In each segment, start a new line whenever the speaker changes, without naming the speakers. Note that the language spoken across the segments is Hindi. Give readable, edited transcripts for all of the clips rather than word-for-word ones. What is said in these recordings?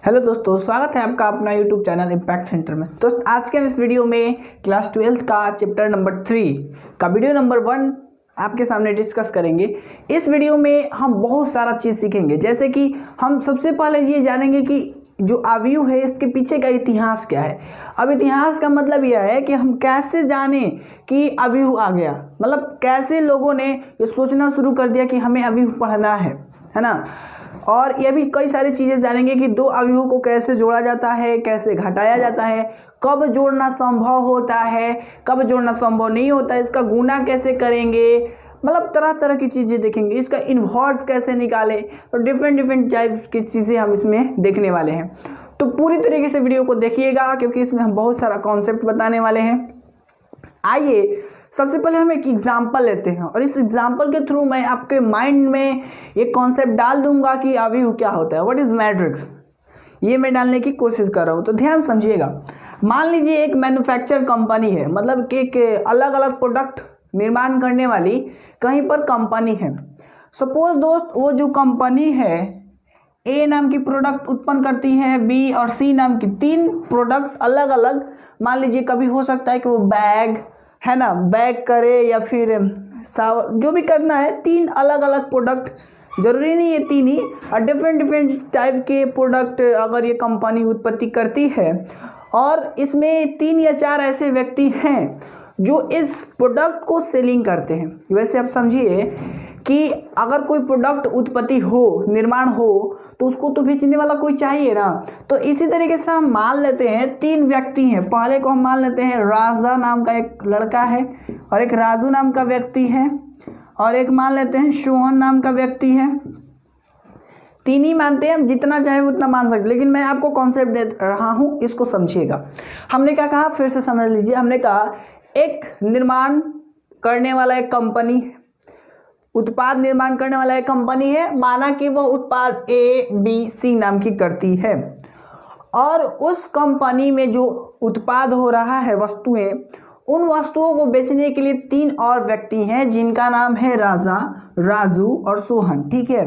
हेलो दोस्तों, स्वागत है आपका अपना यूट्यूब चैनल इम्पैक्ट सेंटर में। दोस्त आज के हम इस वीडियो में क्लास 12 का चैप्टर नंबर 3 का वीडियो नंबर 1 आपके सामने डिस्कस करेंगे। इस वीडियो में हम बहुत सारा चीज़ सीखेंगे, जैसे कि हम सबसे पहले ये जानेंगे कि जो अवयव है इसके पीछे का इतिहास क्या है। अब इतिहास का मतलब यह है कि हम कैसे जाने कि अवयव आ गया, मतलब कैसे लोगों ने ये सोचना शुरू कर दिया कि हमें अवयव पढ़ना है ना। और ये भी कई सारी चीज़ें जानेंगे कि दो अवयवों को कैसे जोड़ा जाता है, कैसे घटाया जाता है, कब जोड़ना संभव होता है, कब जोड़ना संभव नहीं होता है, इसका गुणा कैसे करेंगे, मतलब तरह तरह की चीज़ें देखेंगे। इसका इन्वर्स कैसे निकालें, तो डिफरेंट टाइप की चीज़ें हम इसमें देखने वाले हैं। तो पूरी तरीके से वीडियो को देखिएगा, क्योंकि इसमें हम बहुत सारा कॉन्सेप्ट बताने वाले हैं। आइए सबसे पहले हम एक एग्जाम्पल लेते हैं, और इस एग्जाम्पल के थ्रू मैं आपके माइंड में एक कॉन्सेप्ट डाल दूंगा कि अवयव क्या होता है, व्हाट इज मैट्रिक्स, ये मैं डालने की कोशिश कर रहा हूँ। तो ध्यान समझिएगा। मान लीजिए एक मैन्युफैक्चर कंपनी है, मतलब कि एक अलग अलग प्रोडक्ट निर्माण करने वाली कहीं पर कंपनी है। सपोज दोस्त वो जो कंपनी है ए नाम की प्रोडक्ट उत्पन्न करती है, बी और सी नाम की 3 प्रोडक्ट अलग अलग। मान लीजिए कभी हो सकता है कि वो बैग है ना, बैग करे या फिर जो भी करना है, 3 अलग अलग प्रोडक्ट, जरूरी नहीं है 3 ही, और डिफरेंट टाइप के प्रोडक्ट अगर ये कंपनी उत्पत्ति करती है, और इसमें 3 या 4 ऐसे व्यक्ति हैं जो इस प्रोडक्ट को सेलिंग करते हैं। वैसे आप समझिए कि अगर कोई प्रोडक्ट उत्पत्ति हो, निर्माण हो, तो उसको तो बेचने वाला कोई चाहिए ना। तो इसी तरीके से हम मान लेते हैं 3 व्यक्ति हैं। पहले को हम मान लेते हैं राजा नाम का एक लड़का है, और एक राजू नाम का व्यक्ति है, और एक मान लेते हैं सोहन नाम का व्यक्ति है। 3 ही मानते हैं, हम जितना चाहे उतना मान सकते, लेकिन मैं आपको कॉन्सेप्ट दे रहा हूँ, इसको समझिएगा। हमने क्या कहा, फिर से समझ लीजिए। हमने कहा एक निर्माण करने वाला एक कंपनी है, उत्पाद निर्माण करने वाला एक कंपनी है। माना कि वह उत्पाद ए बी सी नाम की करती है, और उस कंपनी में जो उत्पाद हो रहा है, वस्तुएं, उन वस्तुओं को बेचने के लिए 3 और व्यक्ति हैं, जिनका नाम है राजा, राजू और सोहन। ठीक है।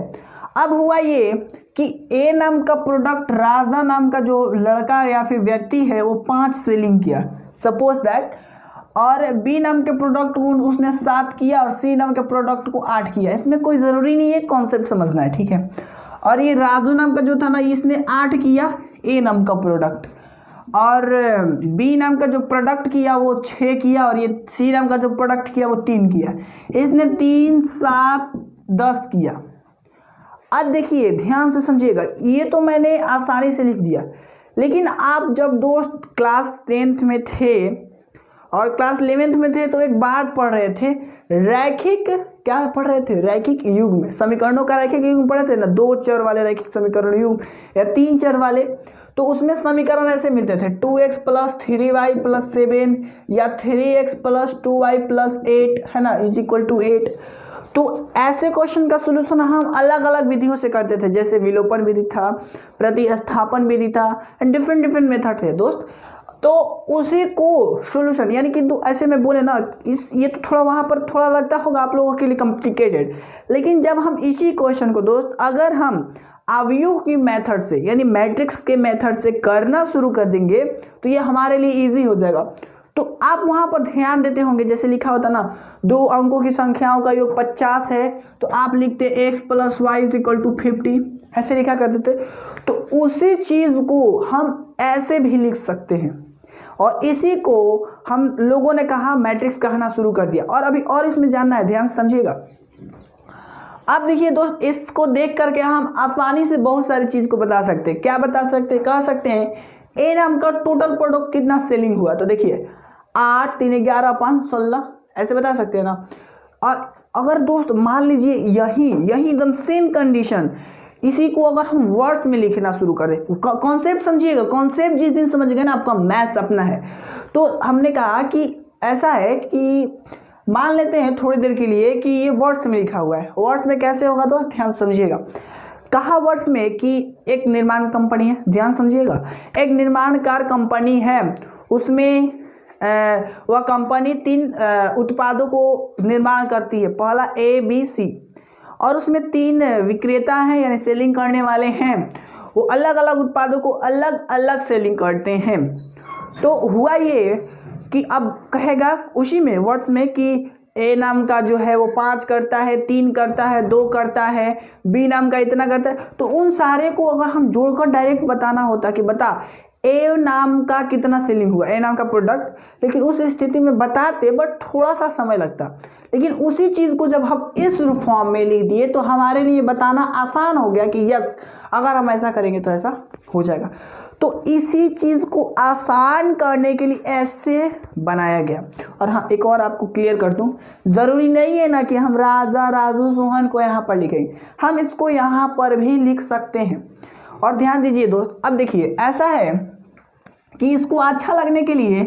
अब हुआ ये कि ए नाम का प्रोडक्ट राजा नाम का जो लड़का या फिर व्यक्ति है वो 5 सेलिंग किया, सपोज दैट, और बी नाम के प्रोडक्ट को उसने 7 किया, और सी नाम के प्रोडक्ट को 8 किया। इसमें कोई ज़रूरी नहीं है, कॉन्सेप्ट समझना है। ठीक है। और ये राजू नाम का जो था ना, इसने 8 किया ए नाम का प्रोडक्ट, और बी नाम का जो प्रोडक्ट किया वो 6 किया, और ये सी नाम का जो प्रोडक्ट किया वो 3 किया। इसने 3, 7, 10 किया। अब देखिए ध्यान से समझिएगा, ये तो मैंने आसानी से लिख दिया, लेकिन आप जब दोस्त क्लास 10th में थे और क्लास 11th में थे तो एक बात पढ़ रहे थे, रैखिक, क्या पढ़ रहे थे, रैखिक युग में, समीकरणों का रैखिक युग में पढ़े थे ना, 2 चर वाले रैखिक समीकरण युग या 3 चर वाले। तो उसमें समीकरण ऐसे मिलते थे, 2x + 3y + 7 या 3x + 2y + 8 है ना, = 8। तो ऐसे क्वेश्चन का सोल्यूशन हम अलग अलग विधियों से करते थे, जैसे विलोपन विधि था, प्रतिस्थापन विधि था, डिफरेंट मेथड थे दोस्त। तो उसी को सॉल्यूशन, यानी कि ऐसे में बोले ना, ये तो थोड़ा वहाँ पर थोड़ा लगता होगा आप लोगों के लिए कॉम्प्लिकेटेड, लेकिन जब हम इसी क्वेश्चन को दोस्त अगर हम अवयव की मेथड से, यानी मैट्रिक्स के मेथड से करना शुरू कर देंगे, तो ये हमारे लिए इजी हो जाएगा। तो आप वहाँ पर ध्यान देते होंगे, जैसे लिखा होता ना, 2 अंकों की संख्याओं का योग 50 है, तो आप लिखते x + y = 50, ऐसे लिखा करते थे। तो उसी चीज़ को हम ऐसे भी लिख सकते हैं, और इसी को हम लोगों ने कहा मैट्रिक्स कहना शुरू कर दिया। और अभी और इसमें जानना है, ध्यान से समझिएगा। अब देखिए दोस्त, इसको देख करके हम आसानी से बहुत सारी चीज़ को बता सकते हैं। क्या बता सकते हैं, कह सकते हैं ए नाम का टोटल प्रोडक्ट कितना सेलिंग हुआ, तो देखिए 8, 3, 11, 5, 16, ऐसे बता सकते हैं ना। और अगर दोस्त मान लीजिए यही एकदम सेम कंडीशन, इसी को अगर हम वर्ड्स में लिखना शुरू करें, कॉन्सेप्ट समझिएगा, कॉन्सेप्ट जिस दिन समझ गए ना, आपका मैथ्स अपना है। तो हमने कहा कि ऐसा है कि मान लेते हैं थोड़ी देर के लिए कि ये वर्ड्स में लिखा हुआ है। वर्ड्स में कैसे होगा दोस्त, ध्यान समझिएगा। कहा वर्ड्स में कि एक निर्माण कंपनी है, ध्यान समझिएगा, एक निर्माणकार कंपनी है, उसमें वह कंपनी 3 उत्पादों को निर्माण करती है, पहला A B C, और उसमें 3 विक्रेता हैं, यानी सेलिंग करने वाले हैं। वो अलग अलग उत्पादों को अलग अलग सेलिंग करते हैं। तो हुआ ये कि अब कहेगा उसी में वर्ड्स में कि ए नाम का जो है वो 5 करता है, 3 करता है, 2 करता है, बी नाम का इतना करता है। तो उन सारे को अगर हम जोड़कर डायरेक्ट बताना होता कि बता ए नाम का कितना सेलिंग हुआ, ए नाम का प्रोडक्ट, लेकिन उस स्थिति में बताते बट थोड़ा सा समय लगता। लेकिन उसी चीज़ को जब हम इस फॉर्म में लिख दिए तो हमारे लिए बताना आसान हो गया कि यस अगर हम ऐसा करेंगे तो ऐसा हो जाएगा। तो इसी चीज़ को आसान करने के लिए ऐसे बनाया गया। और हाँ, एक और आपको क्लियर कर दूं, ज़रूरी नहीं है ना कि हम राजा राजू सोहन को यहाँ पर लिखें, हम इसको यहाँ पर भी लिख सकते हैं। और ध्यान दीजिए दोस्त, अब देखिए ऐसा है कि इसको अच्छा लगने के लिए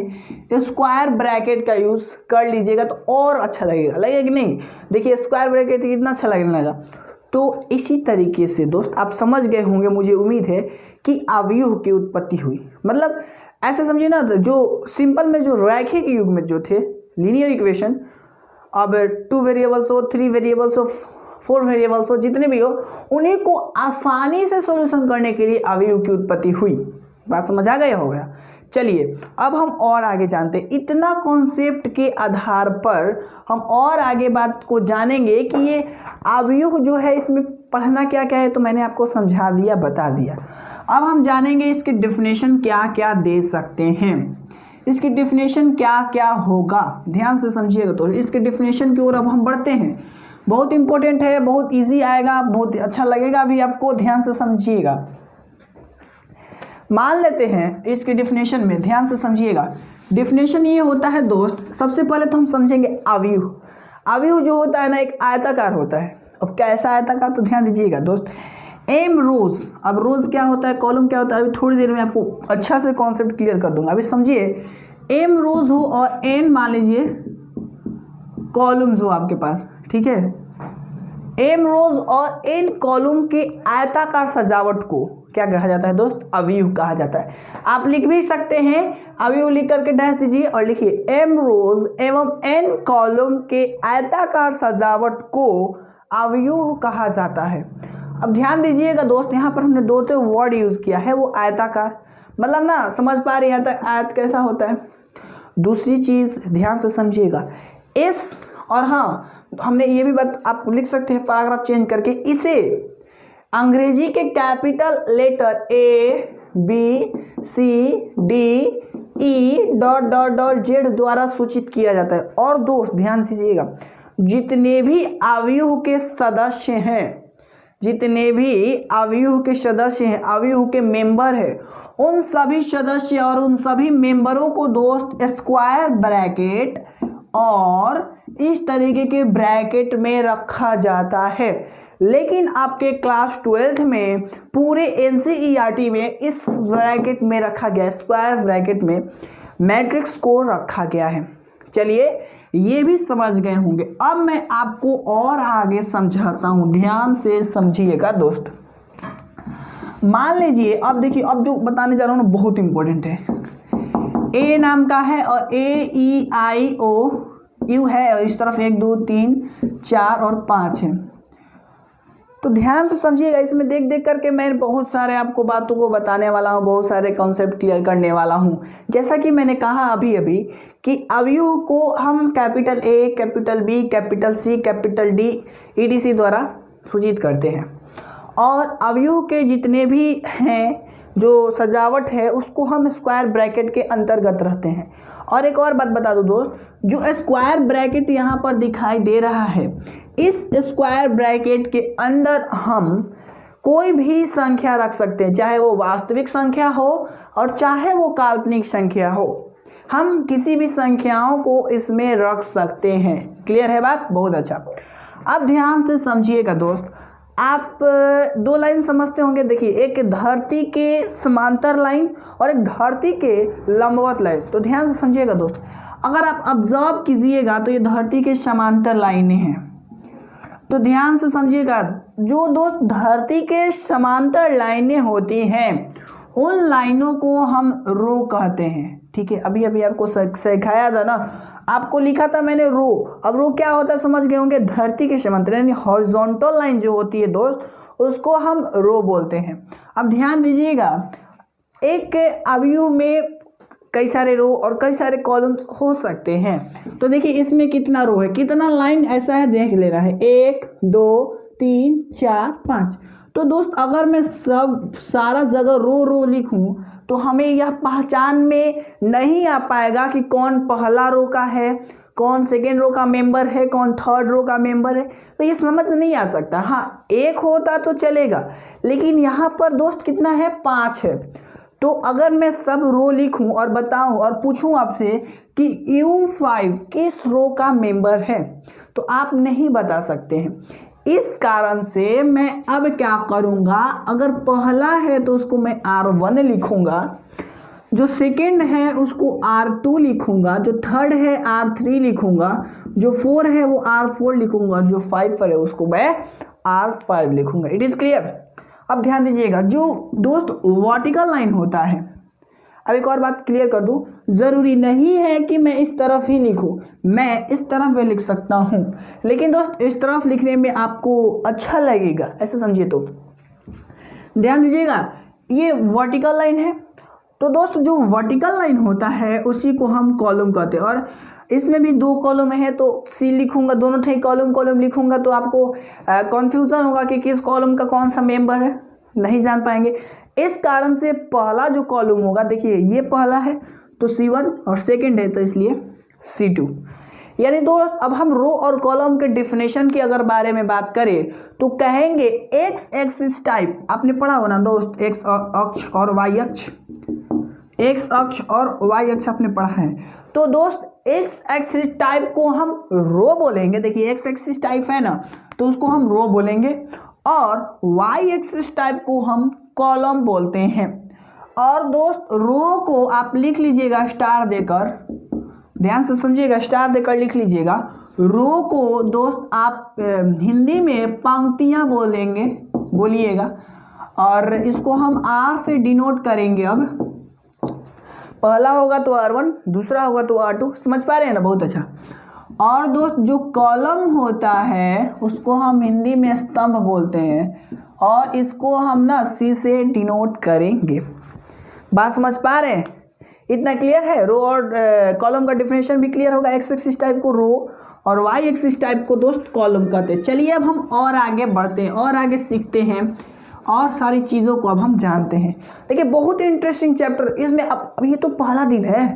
स्क्वायर ब्रैकेट का यूज़ कर लीजिएगा तो और अच्छा लगेगा कि नहीं। देखिए स्क्वायर ब्रैकेट कितना अच्छा लगने लगा। तो इसी तरीके से दोस्त आप समझ गए होंगे, मुझे उम्मीद है कि अवयव की उत्पत्ति हुई। मतलब ऐसे समझिए ना, जो सिंपल में जो रैखिक युग में जो थे लीनियर इक्वेशन, अब 2 वेरिएबल्स हो, 3 वेरिएबल्स हो, 4 वेरिएबल्स हो, जितने भी हो, उन्हीं को आसानी से सॉल्यूशन करने के लिए अवयव की उत्पत्ति हुई। बात समझ आ गया होगा। चलिए अब हम और आगे जानते हैं। इतना कॉन्सेप्ट के आधार पर हम और आगे बात को जानेंगे कि ये अवयव जो है इसमें पढ़ना क्या क्या है, तो मैंने आपको समझा दिया, बता दिया। अब हम जानेंगे इसकी डेफिनेशन क्या क्या दे सकते हैं, इसकी डेफिनेशन क्या क्या होगा। ध्यान से समझिएगा। तो इसके डेफिनेशन की ओर अब हम बढ़ते हैं। बहुत इंपॉर्टेंट है, बहुत इजी आएगा, बहुत अच्छा लगेगा भी आपको। ध्यान से समझिएगा। मान लेते हैं इसकी डेफिनेशन में, ध्यान से समझिएगा। डेफिनेशन ये होता है दोस्त, सबसे पहले तो हम समझेंगे अवयव। अवयव जो होता है ना, एक आयताकार होता है। अब कैसा आयताकार, तो ध्यान दीजिएगा दोस्त। एम रोज, अब रोज क्या होता है, कॉलम क्या होता है, अभी थोड़ी देर में आपको अच्छा से कॉन्सेप्ट क्लियर कर दूंगा। अभी समझिए, एम रोज हो और एन मान लीजिए कॉलम्स हो आपके पास, ठीक है। एम रोज और एन कॉलम के आयताकार सजावट को क्या कहा जाता है दोस्त, अवयव कहा जाता है। आप लिख भी सकते हैं, अवयव लिख करके डैश दीजिए और लिखिए एम रोज एवं एन कॉलम के आयताकार सजावट को अवयव कहा जाता है। अब ध्यान दीजिएगा दोस्त, यहाँ पर हमने 2 वर्ड यूज किया है, वो आयताकार, मतलब ना समझ पा रहे हैं आयत कैसा होता है। दूसरी चीज ध्यान से समझिएगा, इस और हाँ हमने ये भी बात आप लिख सकते हैं पैराग्राफ चेंज करके, इसे अंग्रेजी के capital letter A B C D E dot dot dot Z द्वारा सूचित किया जाता है। और दोस्त ध्यान दीजिएगा, जितने भी अवयव के सदस्य हैं, जितने भी अवयव के सदस्य हैं, अवयव के मेंबर हैं, उन सभी सदस्य और उन सभी मेंबरों को दोस्त स्क्वायर ब्रैकेट और इस तरीके के ब्रैकेट में रखा जाता है। लेकिन आपके क्लास 12th में पूरे NCERT में इस ब्रैकेट में रखा गया, स्क्वायर ब्रैकेट में मैट्रिक्स को रखा गया है। चलिए ये भी समझ गए होंगे। अब मैं आपको और आगे समझाता हूँ, ध्यान से समझिएगा दोस्त। मान लीजिए, अब देखिए, अब जो बताने जा रहा हूँ ना बहुत इंपॉर्टेंट है। ए नाम का है और AEIOU है, और इस तरफ 1 2 3 4 और 5 है। तो ध्यान से समझिएगा, इसमें देख देख करके मैं बहुत सारे आपको बातों को बताने वाला हूँ, बहुत सारे कॉन्सेप्ट क्लियर करने वाला हूँ। जैसा कि मैंने कहा अभी अभी कि अवयव को हम capital A, capital B, capital C, capital D EDC द्वारा सूचित करते हैं। और अवयव के जितने भी हैं जो सजावट है उसको हम स्क्वायर ब्रैकेट के अंतर्गत रहते हैं। और एक और बात बता दूं दोस्त, जो स्क्वायर ब्रैकेट यहाँ पर दिखाई दे रहा है, इस स्क्वायर ब्रैकेट के अंदर हम कोई भी संख्या रख सकते हैं, चाहे वो वास्तविक संख्या हो और चाहे वो काल्पनिक संख्या हो। हम किसी भी संख्याओं को इसमें रख सकते हैं। क्लियर है बात? बहुत अच्छा। अब ध्यान से समझिएगा दोस्त, आप 2 लाइन समझते होंगे। देखिए, एक धरती के समांतर लाइन और एक धरती के लंबवत लाइन। तो ध्यान से समझिएगा दोस्त, अगर आप ऑब्जर्व कीजिएगा तो ये धरती के समांतर लाइनें हैं। तो ध्यान से समझिएगा, जो दोस्त धरती के समांतर लाइनें होती हैं उन लाइनों को हम रो कहते हैं। ठीक है, अभी अभी आपको सिखाया था ना, आपको लिखा था मैंने रो। अब रो क्या होता है समझ गए होंगे, धरती के समांतर यानी हॉरिजॉन्टल लाइन जो होती है दोस्त, उसको हम रो बोलते हैं। अब ध्यान दीजिएगा, एक अवयव में कई सारे रो और कई सारे कॉलम्स हो सकते हैं। तो देखिए इसमें कितना रो है, कितना लाइन ऐसा है, देख ले रहा है 1 2 3 4 5। तो दोस्त अगर मैं सब सारा जगह रो रो लिखूं तो हमें यह पहचान में नहीं आ पाएगा कि कौन पहला रो का है, कौन सेकेंड रो का मेंबर है, कौन थर्ड रो का मेंबर है। तो ये समझ नहीं आ सकता। हाँ एक होता तो चलेगा, लेकिन यहाँ पर दोस्त कितना है, 5 है। तो अगर मैं सब रो लिखूं और बताऊं और पूछूं आपसे कि U5 किस रो का मेंबर है, तो आप नहीं बता सकते हैं। इस कारण से मैं अब क्या करूंगा, अगर पहला है तो उसको मैं R1 लिखूंगा, जो सेकेंड है उसको R2 लिखूंगा, जो थर्ड है R3 लिखूंगा, जो 4 है वो R4 लिखूंगा, जो 5 है उसको मैं R5 लिखूंगा। It is clear. अब ध्यान दीजिएगा, जो दोस्त वर्टिकल लाइन होता है, अब एक और बात क्लियर कर दूं, जरूरी नहीं है कि मैं इस तरफ ही लिखूं, मैं इस तरफ भी लिख सकता हूं, लेकिन दोस्त इस तरफ लिखने में आपको अच्छा लगेगा, ऐसे समझिए। तो ध्यान दीजिएगा, ये वर्टिकल लाइन है। तो दोस्त जो वर्टिकल लाइन होता है उसी को हम कॉलम कहते हैं, और इसमें भी 2 कॉलम है तो सी लिखूंगा, दोनों थे कॉलम लिखूंगा तो आपको कन्फ्यूजन होगा कि किस कॉलम का कौन सा मेंबर है, नहीं जान पाएंगे। इस कारण से पहला जो कॉलम होगा, देखिए ये पहला है तो C1 और सेकंड है तो इसलिए C2। यानी दोस्त अब हम रो और कॉलम के डिफिनेशन की अगर बारे में बात करें तो कहेंगे एक्स एक्सिस टाइप, आपने पढ़ा हो ना दोस्त, एक्स अक्ष और वाई अक्ष, एक्स अक्ष और वाई अक्ष आपने पढ़ा है। तो दोस्त एक्स एक्सिस टाइप को हम रो बोलेंगे, देखिए एक्स एक्सिस टाइप है ना तो उसको हम रो बोलेंगे, और वाई एक्सिस टाइप को हम कॉलम बोलते हैं। और दोस्त रो को आप लिख लीजिएगा स्टार देकर, ध्यान से समझिएगा, स्टार देकर लिख लीजिएगा। रो को दोस्त आप हिंदी में पंक्तियां बोलिएगा, और इसको हम R से डिनोट करेंगे। अब पहला होगा तो R1, दूसरा होगा तो R2, समझ पा रहे हैं ना, बहुत अच्छा। और दोस्त जो कॉलम होता है उसको हम हिंदी में स्तंभ बोलते हैं, और इसको हम ना C से डिनोट करेंगे। बात समझ पा रहे हैं, इतना क्लियर है। रो और कॉलम का डिफिनेशन भी क्लियर होगा, एक्स एक्सिस टाइप को रो और वाई एक्सिस टाइप को दोस्त कॉलम कहते हैं। चलिए अब हम और आगे बढ़ते हैं और आगे सीखते हैं और सारी चीज़ों को अब हम जानते हैं। देखिए बहुत इंटरेस्टिंग चैप्टर इसमें। अब ये तो पहला दिन है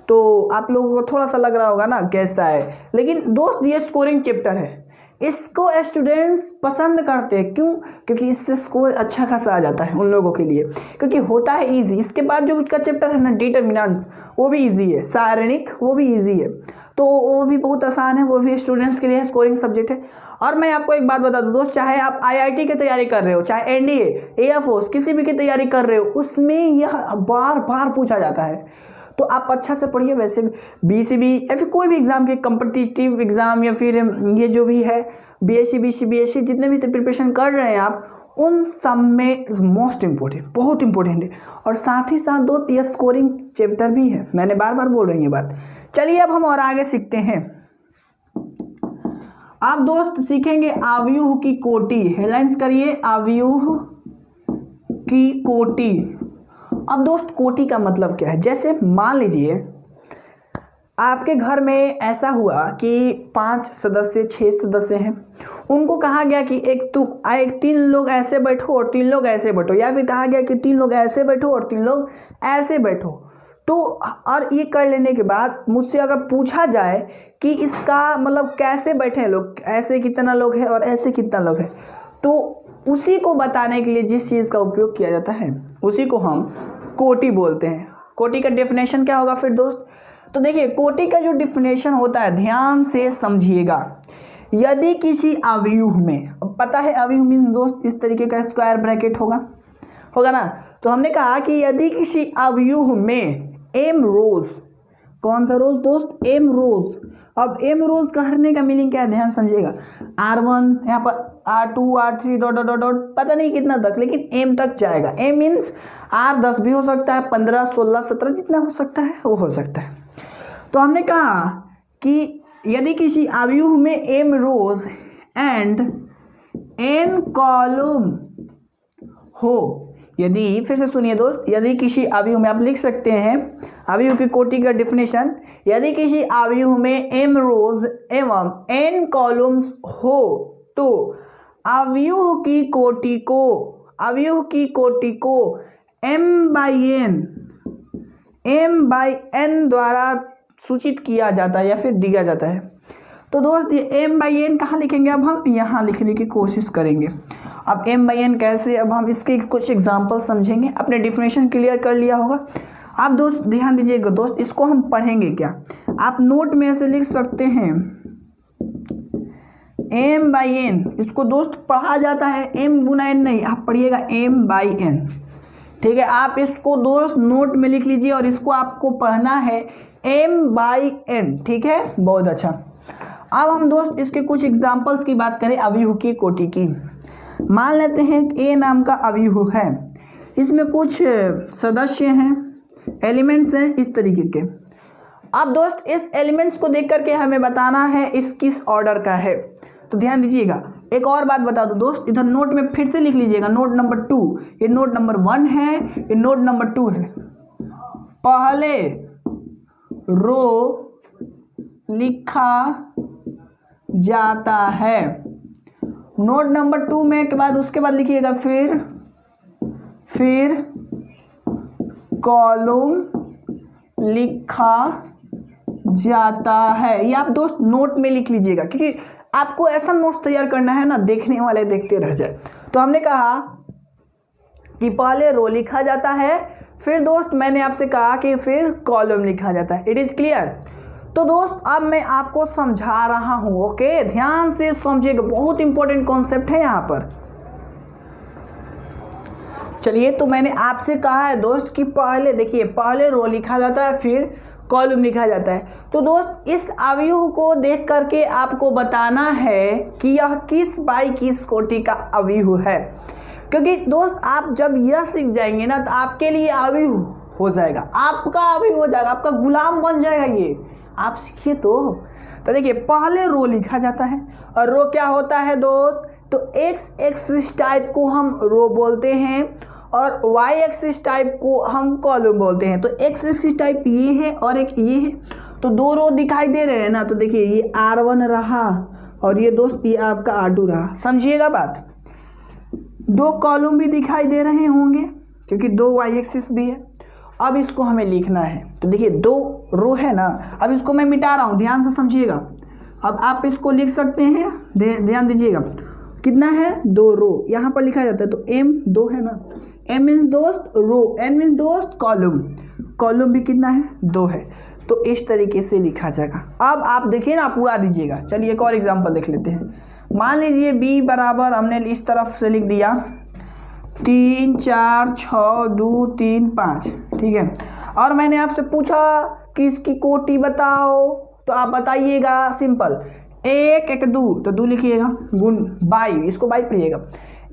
तो आप लोगों को थोड़ा सा लग रहा होगा ना कैसा है, लेकिन दोस्त ये स्कोरिंग चैप्टर है, इसको स्टूडेंट्स पसंद करते हैं। क्यों? क्योंकि इससे स्कोर अच्छा खासा आ जाता है उन लोगों के लिए, क्योंकि होता है इजी। इसके बाद जो उसका चैप्टर है ना डिटरमिनेंट्स, वो भी इजी है, सारणिक वो भी इजी है, तो वो भी बहुत आसान है, वो भी स्टूडेंट्स के लिए स्कोरिंग सब्जेक्ट है। और मैं आपको एक बात बता दूं दोस्त, चाहे आप IIT की तैयारी कर रहे हो, चाहे NDA, एयरफोर्स, किसी भी की तैयारी कर रहे हो, उसमें यह बार बार पूछा जाता है। तो आप अच्छा से पढ़िए। वैसे BCB या फिर कोई भी एग्जाम के कॉम्पिटिटिव एग्जाम या फिर ये जो भी है BSc BC BSc जितने भी प्रिपरेशन कर रहे हैं आप, उन सब में मोस्ट इम्पोर्टेंट, बहुत इंपॉर्टेंट है। और साथ ही साथ दो ये स्कोरिंग चैप्टर भी है, मैंने बार बार बोल रही है बात। चलिए अब हम और आगे सीखते हैं। आप दोस्त सीखेंगे अवयव की कोटि। हेडलाइंस करिए, अवयव की कोटि। अब दोस्त कोटि का मतलब क्या है? जैसे मान लीजिए आपके घर में ऐसा हुआ कि 5 सदस्य 6 सदस्य हैं, उनको कहा गया कि एक 3 लोग ऐसे बैठो और 3 लोग ऐसे बैठो, या फिर कहा गया कि 3 लोग ऐसे बैठो और 3 लोग ऐसे बैठो। तो और ये कर लेने के बाद मुझसे अगर पूछा जाए कि इसका मतलब कैसे बैठे लोग, ऐसे कितना लोग हैं और ऐसे कितना लोग हैं, तो उसी को बताने के लिए जिस चीज़ का उपयोग किया जाता है उसी को हम कोटि बोलते हैं। कोटि का डेफिनेशन क्या होगा फिर दोस्त? तो देखिए कोटि का जो डेफिनेशन होता है, ध्यान से समझिएगा। यदि किसी अवयव में, पता है अवयव मीन्स दोस्त इस तरीके का स्क्वायर ब्रैकेट होगा ना, तो हमने कहा कि यदि किसी अवयव में m रोज, कौन सा रोज दोस्त? m रोज। अब m रोज कहने का मीनिंग क्या है, ध्यान समझिएगा। R1 यहाँ पर R2 R3 dot dot dot पता नहीं कितना तक, लेकिन m तक जाएगा। m मीन्स R10 भी हो सकता है, 15 16 17 जितना हो सकता है वो हो सकता है। तो हमने कहा कि यदि किसी अवयव में m rows and n column हो, यदि, फिर से सुनिए दोस्त, यदि किसी अवयव में, आप लिख सकते हैं अवयव की कोटि का डेफिनेशन, यदि किसी अवयव में m रोज एवं n कॉलम्स हो तो अवयव की कोटि को m by n द्वारा सूचित किया जाता है या फिर दिया जाता है। तो दोस्त ये m by n कहाँ लिखेंगे, अब हम यहाँ लिखने की कोशिश करेंगे। अब m by n कैसे, अब हम इसके कुछ एग्जांपल समझेंगे। आपने डिफिनेशन क्लियर कर लिया होगा। आप दोस्त ध्यान दीजिएगा दोस्त, इसको हम पढ़ेंगे क्या, आप नोट में ऐसे लिख सकते हैं m by n, इसको दोस्त पढ़ा जाता है m गुना n नहीं, आप पढ़िएगा m by n, ठीक है। आप इसको दोस्त नोट में लिख लीजिए और इसको आपको पढ़ना है m by n, ठीक है, बहुत अच्छा। अब हम दोस्त इसके कुछ एग्जांपल्स की बात करें अवयव की कोटि की। मान लेते हैं a नाम का अवयव है, इसमें कुछ सदस्य हैं, एलिमेंट्स हैं इस तरीके के। अब दोस्त इस एलिमेंट्स को देख करके हमें बताना है इस किस ऑर्डर का है। तो ध्यान दीजिएगा, एक और बात बता दूं दोस्त, इधर नोट में फिर से लिख लीजिएगा, नोट नंबर 2, ये नोट नंबर 1 है, ये नोट नंबर 2 है। पहले रो लिखा जाता है, नोट नंबर 2 में के बाद उसके बाद लिखिएगा फिर कॉलम लिखा जाता है। ये आप दोस्त नोट में लिख लीजिएगा, क्योंकि आपको ऐसा नोट्स तैयार करना है ना, देखने वाले देखते रह जाए। तो हमने कहा कि पहले रो लिखा जाता है, फिर दोस्त मैंने आपसे कहा कि फिर कॉलम लिखा जाता है। It is clear. तो दोस्त अब मैं आपको समझा रहा हूँ, ओके, ध्यान से समझिएगा, बहुत इंपॉर्टेंट कॉन्सेप्ट है यहाँ पर। चलिए, तो मैंने आपसे कहा है दोस्त कि पहले देखिए, पहले रो लिखा जाता है फिर कॉलम लिखा जाता है। तो दोस्त इस अवयव को देख करके आपको बताना है कि यह किस बाई किस कोटि का अवयव है, क्योंकि दोस्त आप जब यह सीख जाएंगे ना तो आपके लिए अवयव हो जाएगा, आपका अवयव हो जाएगा, आपका गुलाम बन जाएगा ये, आप सीखिए। तो देखिए, पहले रो लिखा जाता है, और रो क्या होता है दोस्त, तो एक्स एक्सिस टाइप को हम रो बोलते हैं और वाई एक्सिस टाइप को हम कॉलम बोलते हैं। तो एक्स एक्सिस टाइप ये है और एक ये है, तो दो रो दिखाई दे रहे हैं ना। तो देखिए, ये R1 रहा और ये दोस्त ये आपका R2 रहा, समझिएगा बात। दो कॉलम भी दिखाई दे रहे होंगे क्योंकि दो वाई एक्सिस भी है। अब इसको हमें लिखना है, तो देखिए दो रो है ना, अब इसको मैं मिटा रहा हूँ, ध्यान से समझिएगा। अब आप इसको लिख सकते हैं, ध्यान दीजिएगा, कितना है, 2 रो यहाँ पर लिखा जाता है। तो m 2 है ना, m मीन्स दोस्त रो, n मीन्स दोस्त कॉलम, कॉलम भी कितना है, 2 है। तो इस तरीके से लिखा जाएगा। अब आप देखिए ना, आप उड़ा दीजिएगा। चलिए एक और एग्जांपल देख लेते हैं। मान लीजिए b बराबर, हमने इस तरफ से लिख दिया 3 4 6 2 3 5, ठीक है। और मैंने आपसे पूछा कि इसकी कोटि बताओ, तो आप बताइएगा सिंपल, 1 1 2, तो 2 लिखिएगा, गुण बाई, इसको बाई पढ़िएगा,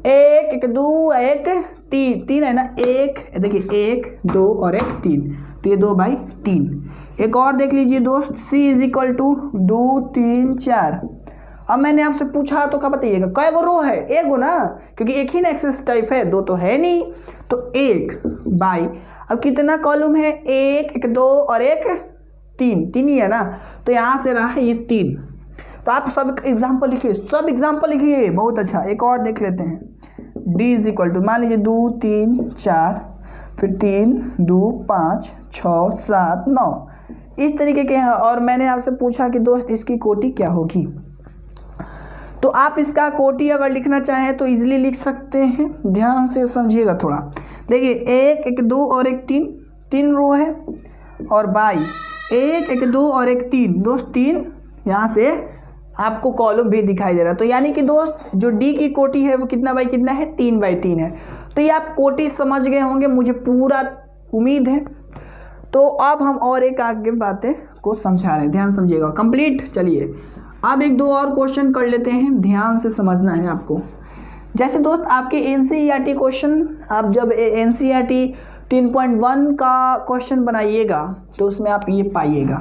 1 1 2 1 3, 3 है ना, 1 देखिए 1 2 और 1 3, तो ये 2 बाई 3। एक और देख लीजिए दोस्त, c इज इक्वल टू 2 3 4। अब मैंने आपसे पूछा तो क्या बताइएगा, कै गो रो है, एक गो ना, क्योंकि एक ही ना एक्सिस टाइप है, दो तो है नहीं, तो 1 बाई, अब कितना कॉलम है, 1 1 2 और 1 3, 3 ही है ना, तो यहाँ से रहा है ये 3। तो आप सब एग्जाम्पल लिखिए, सब एग्जाम्पल लिखिए, बहुत अच्छा। एक और देख लेते हैं, d इज इक्वल टू, मान लीजिए 2 3 4, फिर 3 2 5 6 7 9, इस तरीके के हैं। और मैंने आपसे पूछा कि दोस्त इसकी कोटि क्या होगी, तो आप इसका कोटि अगर लिखना चाहें तो इजीली लिख सकते हैं, ध्यान से समझिएगा थोड़ा। देखिए 1 1 2 और 1 3, 3 रो है, और बाई 1 1 2 और 1 3, दोस्त 3, यहाँ से आपको कॉलम भी दिखाई दे रहा है। तो यानी कि दोस्त जो डी की कोटि है वो कितना बाई कितना है, 3 बाई 3 है। तो ये आप कोटि समझ गए होंगे, मुझे पूरा उम्मीद है। तो अब हम और एक आगे बातें को समझा रहे हैं, ध्यान समझिएगा, कंप्लीट। चलिए अब एक दो और क्वेश्चन कर लेते हैं, ध्यान से समझना है आपको। जैसे दोस्त आपके एनसीईआरटी क्वेश्चन, आप जब एनसीईआरटी 3.1 का क्वेश्चन बनाइएगा तो उसमें आप ये पाइएगा,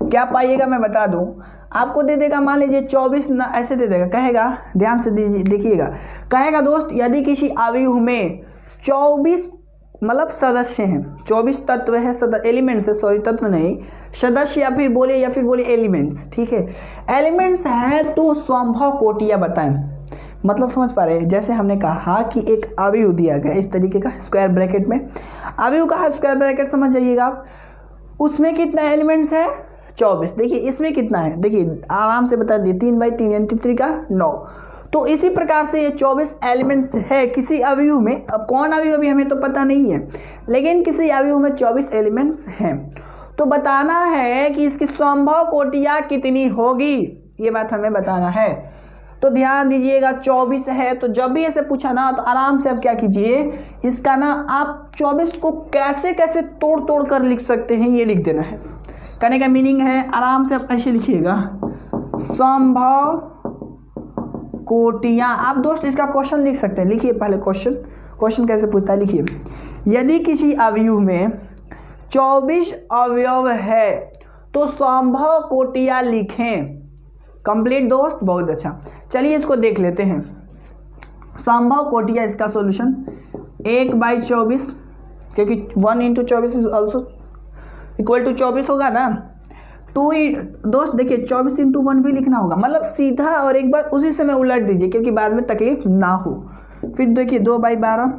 क्या पाइएगा मैं बता दूं, आपको दे देगा, मान लीजिए 24 ना, ऐसे दे देगा, कहेगा ध्यान से देखिएगा, कहेगा दोस्त यदि किसी अवयव में 24 मतलब सदस्य हैं, 24 तत्व है, एलिमेंट्स है, सॉरी तत्व नहीं, सदस्य या फिर बोले एलिमेंट्स, ठीक है, एलिमेंट्स है तो संभव कोटियाँ बताएं। मतलब समझ पा रहे हैं, जैसे हमने कहा कि एक अवयव दिया गया इस तरीके का स्क्वायर ब्रैकेट में, अवयव का स्क्वायर ब्रैकेट समझ जाइएगा आप, उसमें कितना एलिमेंट्स है 24। देखिए इसमें कितना है, देखिए आराम से बता दिए 3/3 यानी 3 का 9। तो इसी प्रकार से ये 24 एलिमेंट्स है किसी अवयव में। अब कौन अवयव अभी हमें तो पता नहीं है, लेकिन किसी अवयव में 24 एलिमेंट्स हैं, तो बताना है कि इसकी संभव कोटियाँ कितनी होगी, ये बात हमें बताना है। तो ध्यान दीजिएगा 24 है, तो जब भी ऐसे पूछा ना तो आराम से आप क्या कीजिए, इसका ना आप 24 को कैसे कैसे तोड़ कर लिख सकते हैं ये लिख देना है। कहने का मीनिंग है आराम से आप ऐसे लिखिएगा, संभव कोटियाँ। आप दोस्त इसका क्वेश्चन लिख सकते हैं, लिखिए पहले क्वेश्चन कैसे पूछता है, लिखिए यदि किसी अवयव में 24 अवयव है तो संभव कोटियाँ लिखें। कंप्लीट दोस्त, बहुत अच्छा। चलिए इसको देख लेते हैं, संभव कोटियाँ, इसका सॉल्यूशन 1/24, क्योंकि 1 × 24 इज ऑल्सो इक्वल टू 24 होगा ना। दोस्त देखिए 24 × 1 भी लिखना होगा, मतलब सीधा और एक बार उसी समय उलट दीजिए क्योंकि बाद में तकलीफ ना हो। फिर देखिए 2/12,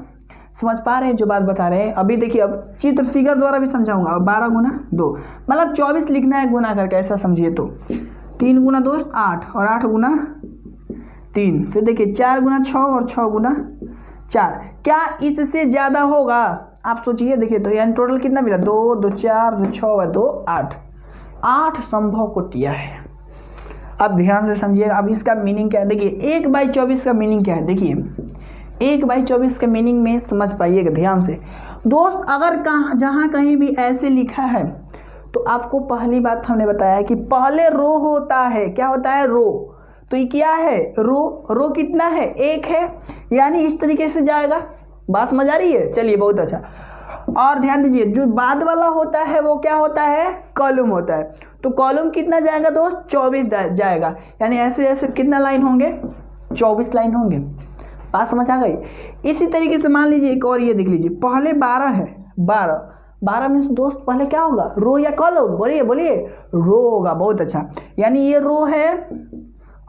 समझ पा रहे हैं जो बात बता रहे हैं। अभी देखिए अब चित्र फिगर द्वारा भी समझाऊंगा। 12 × 2 मतलब 24 लिखना है गुना करके, ऐसा समझिए। तो 3 गुना दोस्त 8 और 8 गुना 3, फिर देखिए 4 गुना 6 और 6 गुना 4। क्या इससे ज़्यादा होगा आप सोचिए। देखिए तो यानी टोटल कितना मिला, 2 2 4 2 6 और 2 8 संभव कोटियाँ है। अब ध्यान से समझिएगा, अब इसका मीनिंग क्या है। देखिए 1/24 का मीनिंग क्या है, देखिए 1/24 के मीनिंग में समझ पाइएगा ध्यान से दोस्त। अगर जहाँ कहीं भी ऐसे लिखा है तो आपको पहली बात हमने बताया है कि पहले रो होता है, क्या होता है, रो। तो ये क्या है, रो कितना है, 1 है, यानी इस तरीके से जाएगा। बात समझ आ रही है, चलिए बहुत अच्छा। और ध्यान दीजिए जो बाद वाला होता है वो क्या होता है, कॉलम होता है। तो कॉलम कितना जाएगा दोस्त, 24 जाएगा, यानी ऐसे ऐसे कितना लाइन होंगे, 24 लाइन होंगे। बात समझ आ गई। इसी तरीके से मान लीजिए एक और ये देख लीजिए, पहले 12 है, 12 में से दोस्त पहले क्या होगा, रो या कॉलम, बोलिए रो होगा। बहुत अच्छा, यानी ये रो है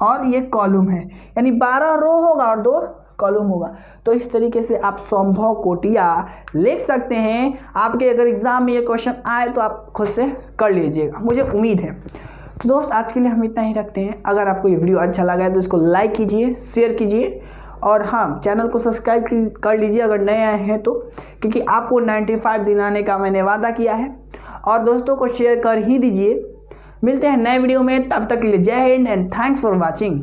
और ये कॉलम है, यानी 12 रो होगा और 2 कॉलम होगा। तो इस तरीके से आप संभव कोटियाँ लिख सकते हैं। आपके अगर एग्जाम में ये क्वेश्चन आए तो आप खुद से कर लीजिएगा, मुझे उम्मीद है। तो दोस्त आज के लिए हम इतना ही रखते हैं। अगर आपको ये वीडियो अच्छा लगा है तो इसको लाइक कीजिए, शेयर कीजिए और हाँ चैनल को सब्सक्राइब कर लीजिए अगर नए आए हैं तो, क्योंकि आपको 95 दिलाने का मैंने वादा किया है। और दोस्तों को शेयर कर ही दीजिए। मिलते हैं नए वीडियो में, तब तक के लिए जय Hind and thanks for watching.